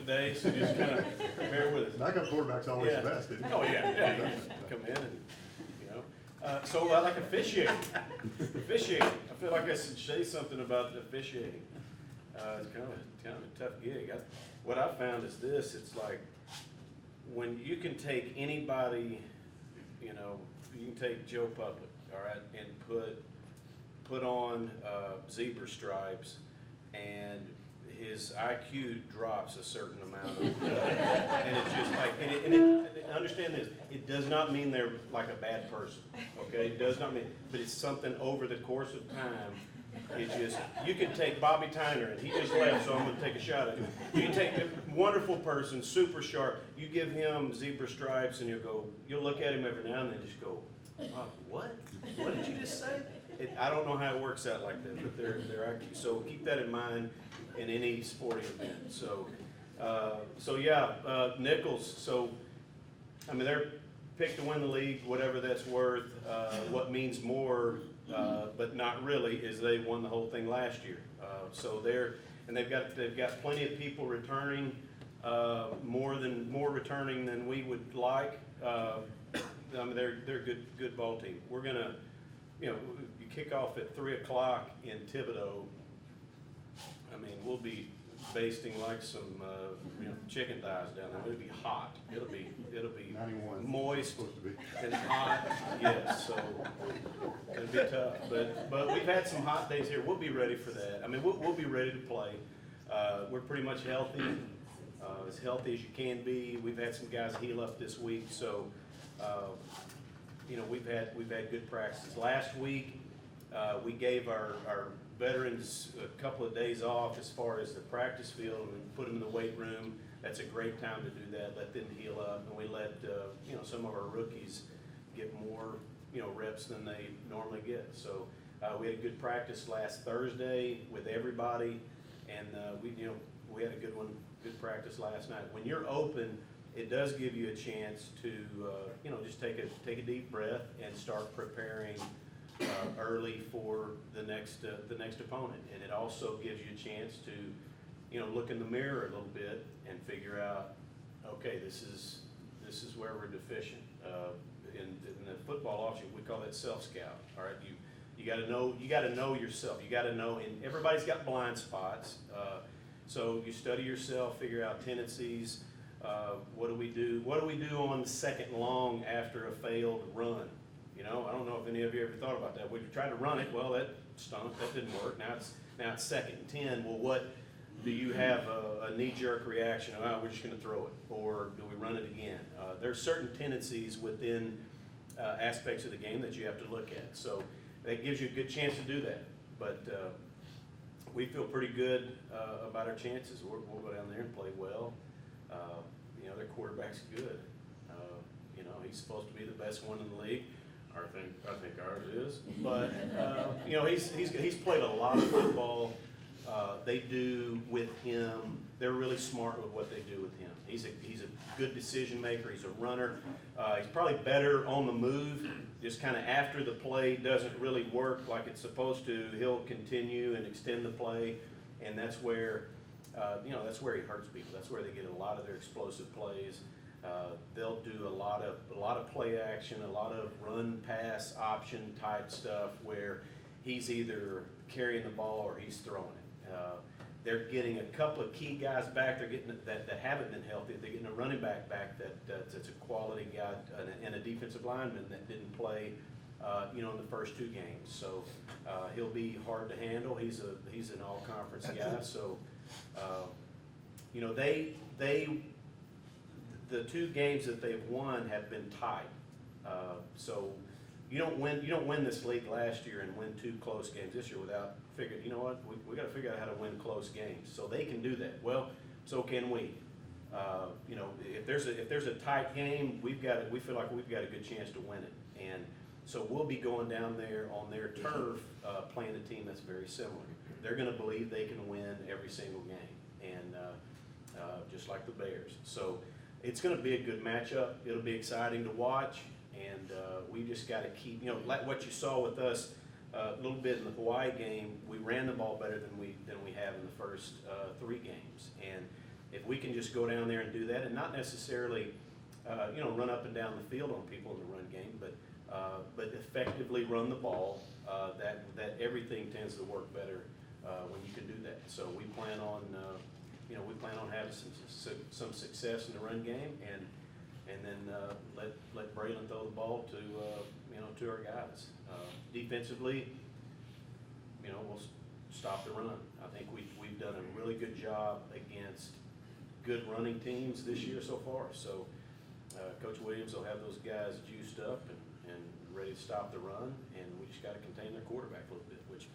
today, so just kind of bear with us. Backup quarterback's always the best, isn't he? Oh, yeah, you come in and, you know. So I like officiating. Officiating. I feel like I should say something about officiating. It's kind of a tough gig. What I found is this, it's like, when you can take anybody, you know, you can take Joe Public, all right, and put on zebra stripes, and his IQ drops a certain amount. And it's just like, and understand this, it does not mean they're like a bad person, okay? It does not mean, but it's something over the course of time. It just, you can take Bobby Tyner, and he just left, so I'm gonna take a shot at him. You can take a wonderful person, super sharp, you give him zebra stripes, and you'll look at him every now and then and just go, what? What did you just say? I don't know how it works out like that, but they're IQ. So keep that in mind in any sporting event. So yeah, Nichols. So I mean, they're picked to win the league, whatever that's worth. What means more, but not really, is they won the whole thing last year. So they've got plenty of people returning, more returning than we would like. I mean, they're a good ball team. We're gonna, you know, you kick off at 3 o'clock in Thibodaux. I mean, we'll be basting like some, you know, chicken thighs down there. It'll be hot. It'll be 91. moist Supposed to be. and hot. Yes, so it'll be tough. But we've had some hot days here. We'll be ready for that. I mean, we'll be ready to play. We're pretty much healthy, as healthy as you can be. We've had some guys heal up this week, so you know, we've had good practices. Last week, we gave our veterans a couple of days off as far as the practice field, and put them in the weight room. That's a great time to do that. Let them heal up, and we let you know, some of our rookies get more, you know, reps than they normally get. So we had a good practice last Thursday with everybody, and we had a good practice last night. When you're open, it does give you a chance to, you know, just take a deep breath and start preparing early for the next opponent. And it also gives you a chance to, you know, look in the mirror a little bit and figure out, okay, this is where we're deficient. In the football offseason, we call that self-scout. All right, you got to know yourself. You got to know, and everybody's got blind spots. So you study yourself, figure out tendencies. What do we do? What do we do on the second long after a failed run? You know, I don't know if any of you ever thought about that. We tried to run it. Well, that stunk. That didn't work. Now it's second and 10. Well, what do you have a knee-jerk reaction? Oh, we're just going to throw it, or do we run it again? There's certain tendencies within aspects of the game that you have to look at. So that gives you a good chance to do that. But we feel pretty good about our chances. We'll go down there and play well. You know, their quarterback's good. You know, he's supposed to be the best one in the league. I think ours is. But you know, he's played a lot of football. They do with him. They're really smart with what they do with him. He's a good decision maker. He's a runner. He's probably better on the move. Just kind of after the play doesn't really work like it's supposed to, he'll continue and extend the play, and that's where you know, that's where he hurts people. That's where they get a lot of their explosive plays. They'll do a lot of play action, a lot of run pass option type stuff where he's either carrying the ball or he's throwing it. They're getting a couple of key guys back. They're getting that haven't been healthy. They're getting a running back that's a quality guy, and a defensive lineman that didn't play, you know, in the first 2 games. So he'll be hard to handle. He's an all-conference guy. So you know, the 2 games that they've won have been tight. So you don't win this league last year and win 2 close games this year without figuring, you know what, we got to figure out how to win close games. So they can do that. Well, so can we. You know, if there's a tight game, we feel like we've got a good chance to win it. And so we'll be going down there on their turf, playing a team that's very similar. They're going to believe they can win every single game, and just like the Bears. So it's going to be a good matchup. It'll be exciting to watch, and we just got to keep, you know, like what you saw with us a little bit in the Hawaii game. We ran the ball better than we have in the first 3 games, and if we can just go down there and do that, and not necessarily, you know, run up and down the field on people in the run game, but effectively run the ball, that everything tends to work better when you can do that. So we plan on, you know, we plan on having some success in the run game, and then let Braylon throw the ball to, you know, to our guys. Defensively, you know, we'll stop the run. I think we've done a really good job against good running teams this year so far. So Coach Williams will have those guys juiced up and ready to stop the run, and we just got to contain their quarterback a little bit, which